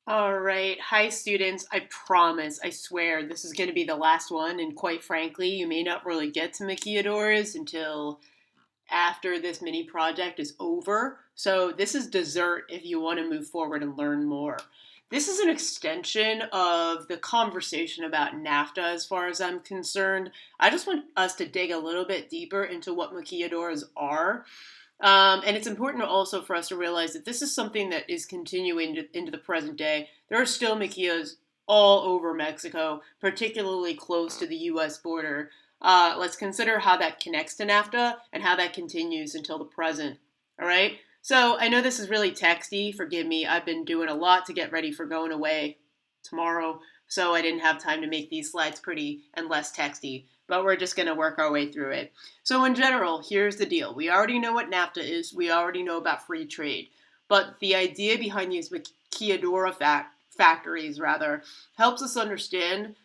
All right. Hi, students. I promise, I swear, this is going to be the last one. And quite frankly, you may not really get to maquiladoras until after this mini project is over. So this is dessert if you want to move forward and learn more. This is an extension of the conversation about NAFTA as far as I'm concerned. I just want us to dig a little bit deeper into what maquiladoras are. And it's important also for us to realize that this is something that is continuing into the present day. There are still maquilas all over Mexico, particularly close to the U.S. border. Let's consider how that connects to NAFTA and how that continues until the present. All right. So I know this is really texty. Forgive me. I've been doing a lot to get ready for going away tomorrow, so I didn't have time to make these slides pretty and less texty. But we're just going to work our way through it. So in general, here's the deal. We already know what NAFTA is. We already know about free trade. But the idea behind these maquiladora factories, rather, helps us understand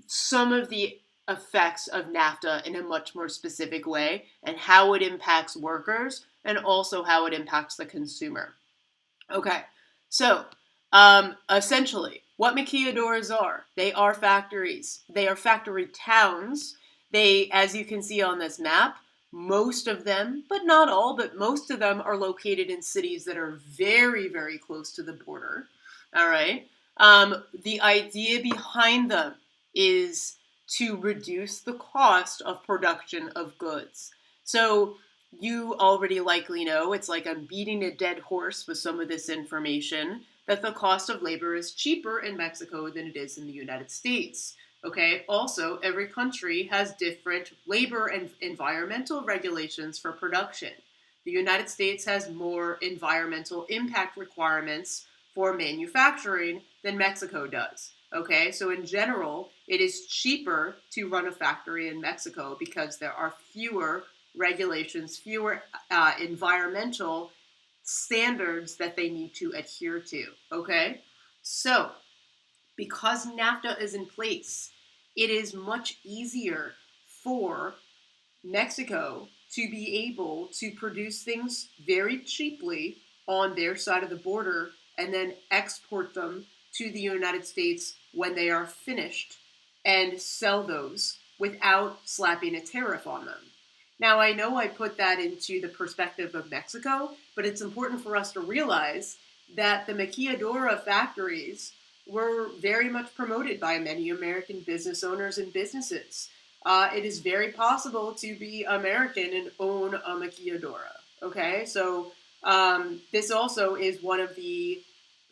some of the effects of NAFTA in a much more specific way and how it impacts workers and also how it impacts the consumer. Okay, so essentially, what maquiladoras are, they are factories. They are factory towns. They, as you can see on this map, most of them, but not all, but most of them are located in cities that are very, very close to the border. All right. The idea behind them is to reduce the cost of production of goods. So you already likely know, it's like I'm beating a dead horse with some of this information, that the cost of labor is cheaper in Mexico than it is in the United States. Okay, also, every country has different labor and environmental regulations for production. The United States has more environmental impact requirements for manufacturing than Mexico does. Okay, so in general, it is cheaper to run a factory in Mexico because there are fewer regulations, fewer environmental standards that they need to adhere to. Okay, so because NAFTA is in place, it is much easier for Mexico to be able to produce things very cheaply on their side of the border and then export them to the United States when they are finished and sell those without slapping a tariff on them. Now, I know I put that into the perspective of Mexico, but it's important for us to realize that the maquiladora factories were very much promoted by many American business owners and businesses. It is very possible to be American and own a maquiladora. Okay, so this also is one of the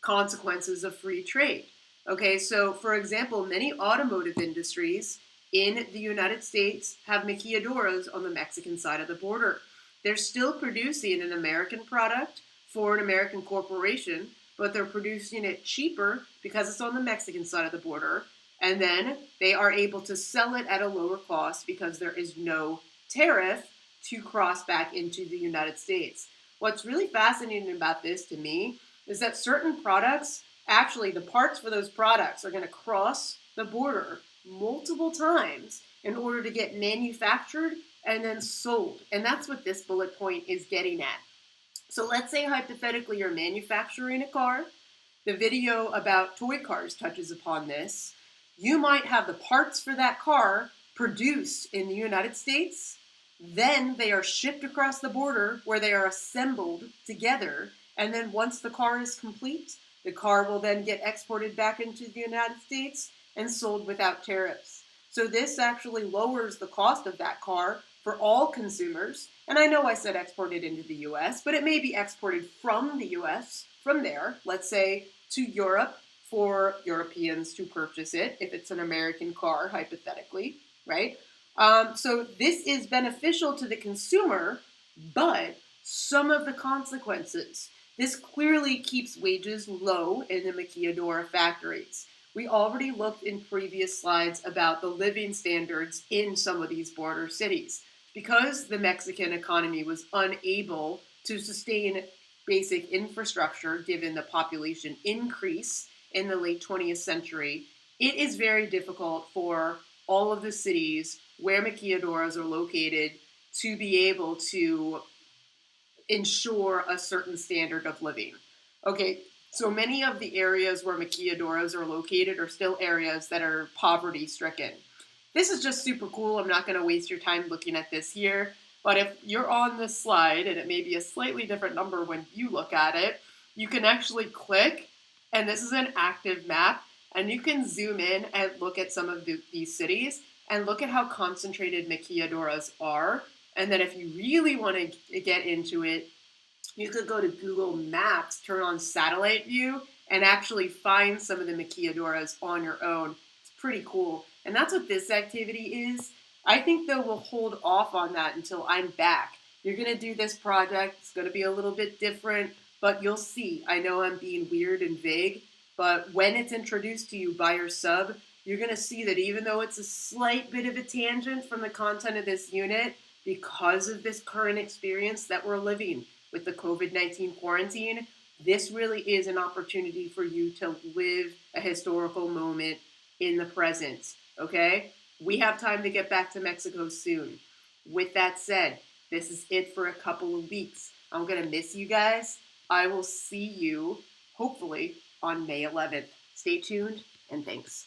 consequences of free trade. Okay, so for example, many automotive industries in the United States have maquiladoras on the Mexican side of the border. They're still producing an American product for an American corporation, but they're producing it cheaper because it's on the Mexican side of the border. And then they are able to sell it at a lower cost because there is no tariff to cross back into the United States. What's really fascinating about this to me is that certain products, actually the parts for those products are going to cross the border multiple times in order to get manufactured and then sold. And that's what this bullet point is getting at. So let's say hypothetically you're manufacturing a car. The video about toy cars touches upon this. You might have the parts for that car produced in the United States. Then they are shipped across the border where they are assembled together. And then once the car is complete, the car will then get exported back into the United States and sold without tariffs. So this actually lowers the cost of that car for all consumers. And I know I said exported into the US, but it may be exported from the US, from there, let's say to Europe for Europeans to purchase it, if it's an American car, hypothetically, right? So this is beneficial to the consumer, but some of the consequences. This clearly keeps wages low in the maquiladora factories. We already looked in previous slides about the living standards in some of these border cities. Because the Mexican economy was unable to sustain basic infrastructure given the population increase in the late 20th century, it is very difficult for all of the cities where maquiladoras are located to be able to ensure a certain standard of living. Okay, So many of the areas where maquiladoras are located are still areas that are poverty stricken. This is just super cool. I'm not going to waste your time looking at this here. But if you're on this slide, and it may be a slightly different number when you look at it, you can actually click, and this is an active map, and you can zoom in and look at some of these cities and look at how concentrated maquiladoras are. And then if you really want to get into it, you could go to Google Maps, turn on satellite view, and actually find some of the maquiladoras on your own. It's pretty cool. And that's what this activity is. I think, though, we'll hold off on that until I'm back. You're going to do this project. It's going to be a little bit different, but you'll see. I know I'm being weird and vague, but when it's introduced to you by your sub, you're going to see that even though it's a slight bit of a tangent from the content of this unit, because of this current experience that we're living with the COVID-19 quarantine, this really is an opportunity for you to live a historical moment in the present, okay? We have time to get back to Mexico soon. With that said, this is it for a couple of weeks. I'm going to miss you guys. I will see you, hopefully, on May 11th. Stay tuned, and thanks.